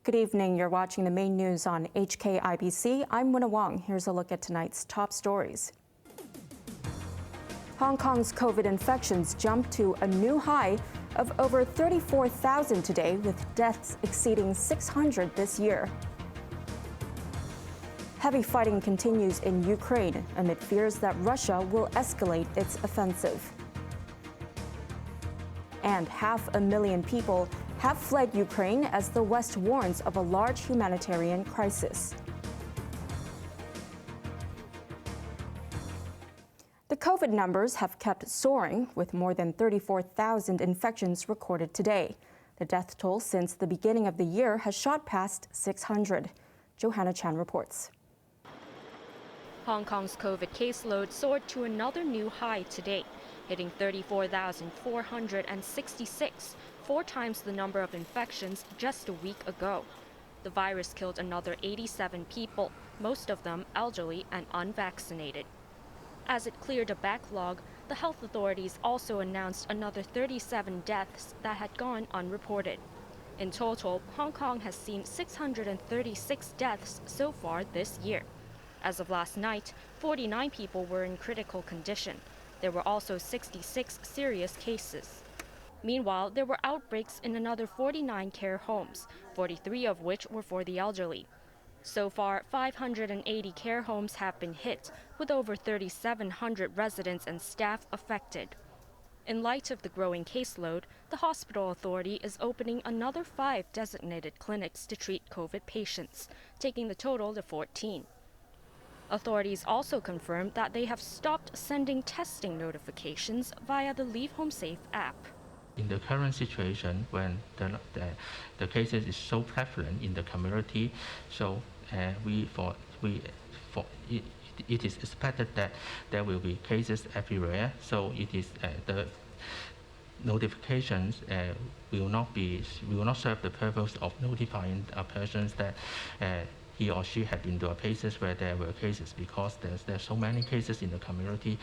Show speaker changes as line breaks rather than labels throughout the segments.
Good evening. You're watching the main news on HKIBC. I'm Wynna Wong. Here's a look at tonight's top stories. Hong Kong's COVID infections jumped to a new high of over 34,000 today, with deaths exceeding 600 this year. Heavy fighting continues in Ukraine amid fears that Russia will escalate its offensive. And 500,000 people have fled Ukraine as the West warns of a large humanitarian crisis. The COVID numbers have kept soaring, with more than 34,000 infections recorded today. The death toll since the beginning of the year has shot past 600. Johanna Chan reports.
Hong Kong's COVID caseload soared to another new high today, hitting 34,466, 4 times the number of infections just a week ago. The virus killed another 87 people, most of them elderly and unvaccinated. As it cleared a backlog, the health authorities also announced another 37 deaths that had gone unreported. In total, Hong Kong has seen 636 deaths so far this year. As of last night, 49 people were in critical condition. There were also 66 serious cases. Meanwhile, there were outbreaks in another 49 care homes, 43 of which were for the elderly. So far, 580 care homes have been hit, with over 3,700 residents and staff affected. In light of the growing caseload, the hospital authority is opening another 5 designated clinics to treat COVID patients, taking the total to 14. Authorities also confirmed that they have stopped sending testing notifications via the Leave Home Safe app.
In the current situation, when the cases is so prevalent in the community, so it is expected that there will be cases everywhere. So it is the notifications will not serve the purpose of notifying persons that he or she had been to places where there were cases, because there's so many cases in the community.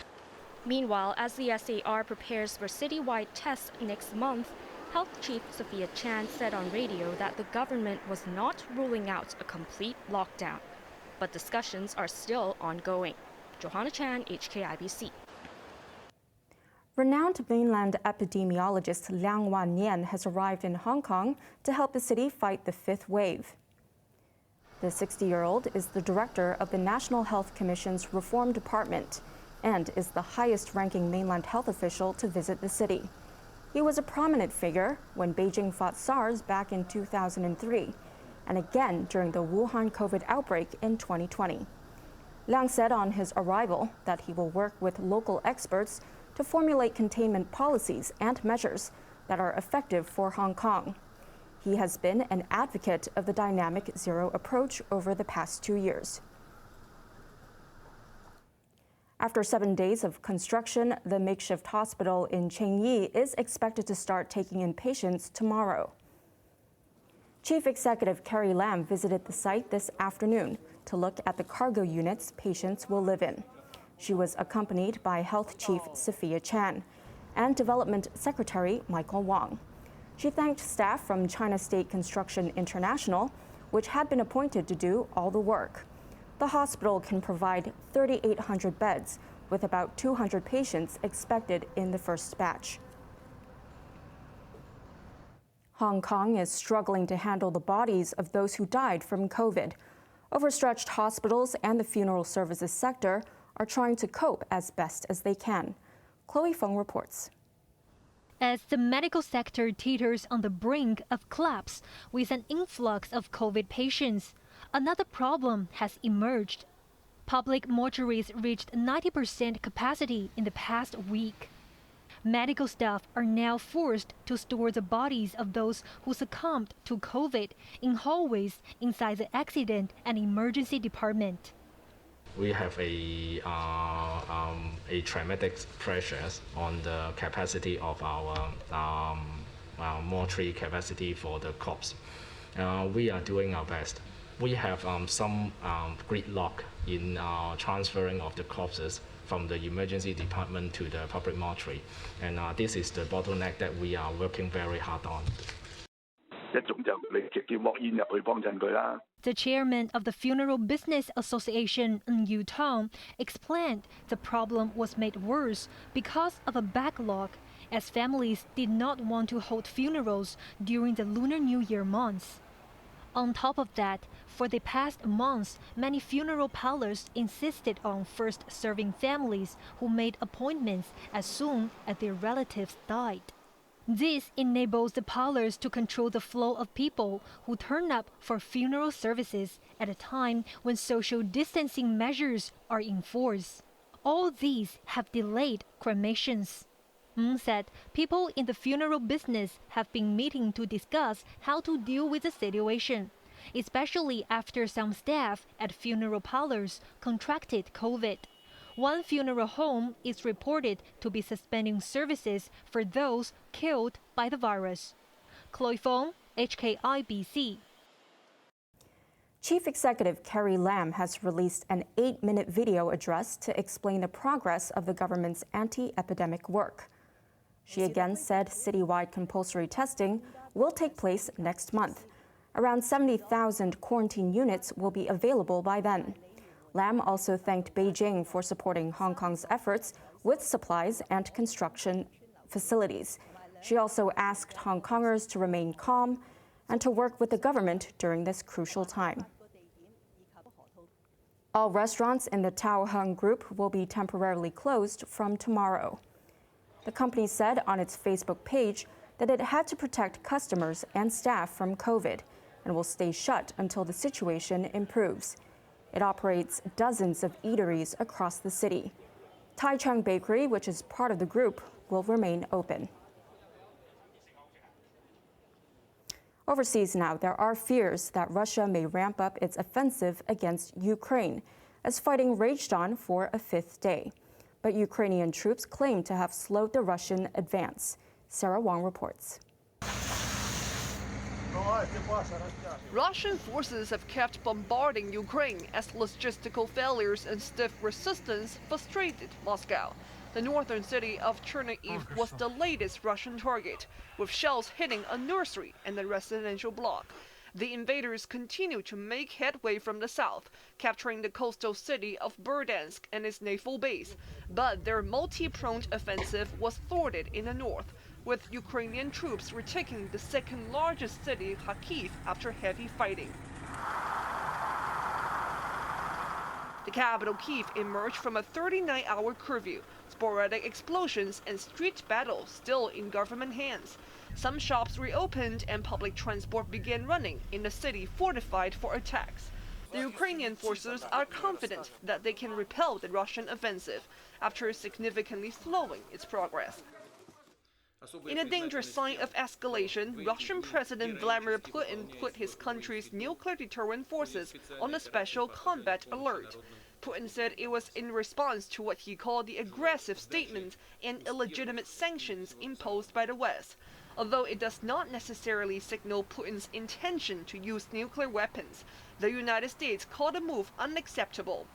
Meanwhile, as the SAR prepares for citywide tests next month, Health Chief Sophia Chan said on radio that the government was not ruling out a complete lockdown, but discussions are still ongoing. Johanna Chan, HKIBC.
Renowned mainland epidemiologist Liang Wannian has arrived in Hong Kong to help the city fight the 5th wave. The 60-year-old is the director of the National Health Commission's Reform Department and is the highest-ranking mainland health official to visit the city. He was a prominent figure when Beijing fought SARS back in 2003, and again during the Wuhan COVID outbreak in 2020. Liang said on his arrival that he will work with local experts to formulate containment policies and measures that are effective for Hong Kong. He has been an advocate of the dynamic zero approach over the past 2 years. After 7 days of construction, the makeshift hospital in Chengyi is expected to start taking in patients tomorrow. Chief Executive Carrie Lam visited the site this afternoon to look at the cargo units patients will live in. She was accompanied by Health Chief Sophia Chan and Development Secretary Michael Wong. She thanked staff from China State Construction International, which had been appointed to do all the work. The hospital can provide 3,800 beds, with about 200 patients expected in the first batch. Hong Kong is struggling to handle the bodies of those who died from COVID. Overstretched hospitals and the funeral services sector are trying to cope as best as they can. Chloe Feng reports.
As the medical sector teeters on the brink of collapse with an influx of COVID patients, another problem has emerged. Public mortuaries reached 90% capacity in the past week. Medical staff are now forced to store the bodies of those who succumbed to COVID in hallways inside the accident and emergency department.
We have a traumatic pressures on the capacity of our mortuary capacity for the corpse. We are doing our best. We have some gridlock in transferring of the corpses from the emergency department to the public mortuary, and this is the bottleneck that we are working very hard on.
一種就你叫莫煙入去幫襯佢啦。
The chairman of the Funeral Business Association, Ng Tong, explained the problem was made worse because of a backlog, as families did not want to hold funerals during the Lunar New Year months. On top of that, for the past months, many funeral parlors insisted on first serving families who made appointments as soon as their relatives died. This enables the parlors to control the flow of people who turn up for funeral services at a time when social distancing measures are in force. All these have delayed cremations. Ng said people in the funeral business have been meeting to discuss how to deal with the situation, especially after some staff at funeral parlors contracted COVID. One funeral home is reported to be suspending services for those killed by the virus. Chloe Fong, HKIBC.
Chief Executive Carrie Lam has released an 8-minute video address to explain the progress of the government's anti-epidemic work. She again said citywide compulsory testing will take place next month. Around 70,000 quarantine units will be available by then. Lam also thanked Beijing for supporting Hong Kong's efforts with supplies and construction facilities. She also asked Hong Kongers to remain calm and to work with the government during this crucial time. All restaurants in the Tao Hung Group will be temporarily closed from tomorrow. The company said on its Facebook page that it had to protect customers and staff from COVID and will stay shut until the situation improves. It operates dozens of eateries across the city. Tai Chung Bakery, which is part of the group, will remain open. Overseas now, there are fears that Russia may ramp up its offensive against Ukraine as fighting raged on for a 5th day. But Ukrainian troops claim to have slowed the Russian advance. Sarah Wong reports.
Russian forces have kept bombarding Ukraine as logistical failures and stiff resistance frustrated Moscow. The northern city of Chernihiv was the latest Russian target, with shells hitting a nursery and a residential block. The invaders continue to make headway from the south, capturing the coastal city of Berdansk and its naval base. But their multi-pronged offensive was thwarted in the north, with Ukrainian troops retaking the second largest city, Kharkiv, after heavy fighting. The capital, Kyiv, emerged from a 39-hour curfew, sporadic explosions and street battles still in government hands. Some shops reopened and public transport began running in a city fortified for attacks. The Ukrainian forces are confident that they can repel the Russian offensive after significantly slowing its progress. In a dangerous sign of escalation, Russian President Vladimir Putin put his country's nuclear deterrent forces on a special combat alert. Putin said it was in response to what he called the aggressive statements and illegitimate sanctions imposed by the West, although it does not necessarily signal Putin's intention to use nuclear weapons. The United States called the move unacceptable.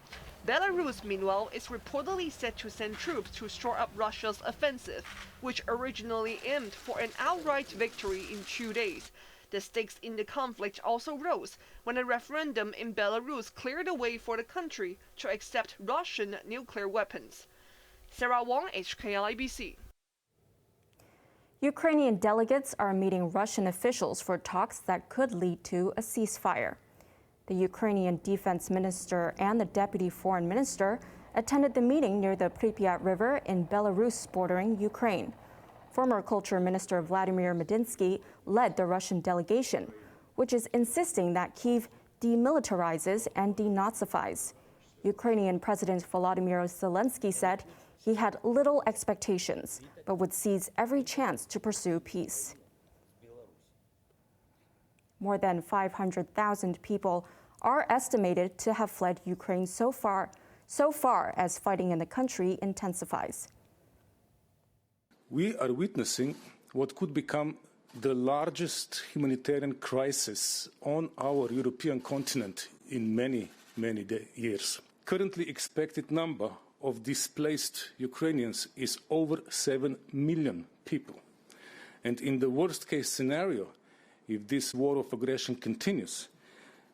Belarus, meanwhile, is reportedly set to send troops to shore up Russia's offensive, which originally aimed for an outright victory in 2 days. The stakes in the conflict also rose when a referendum in Belarus cleared the way for the country to accept Russian nuclear weapons. Sarah Wong, HKIBC.
Ukrainian delegates are meeting Russian officials for talks that could lead to a ceasefire. The Ukrainian defense minister and the deputy foreign minister attended the meeting near the Pripyat River in Belarus bordering Ukraine. Former Culture Minister Vladimir Medinsky led the Russian delegation, which is insisting that Kyiv demilitarizes and denazifies. Ukrainian President Volodymyr Zelensky said he had little expectations, but would seize every chance to pursue peace. More than 500,000 people are estimated to have fled Ukraine so far as fighting in the country intensifies.
We are witnessing what could become the largest humanitarian crisis on our European continent in many years. Currently expected number of displaced Ukrainians is over 7 million people. And in the worst case scenario, if this war of aggression continues,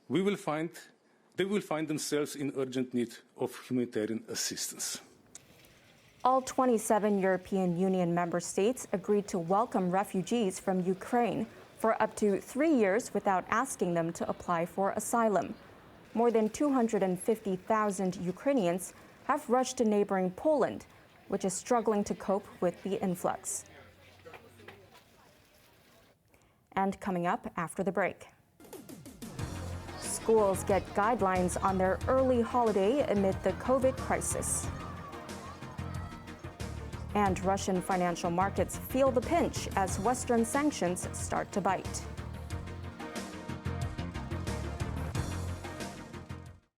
they will find themselves in urgent need of humanitarian assistance.
All 27 European Union member states agreed to welcome refugees from Ukraine for up to 3 years without asking them to apply for asylum. More than 250,000 Ukrainians have rushed to neighboring Poland, which is struggling to cope with the influx. And coming up after the break. Schools get guidelines on their early holiday amid the COVID crisis. And Russian financial markets feel the pinch as Western sanctions start to bite.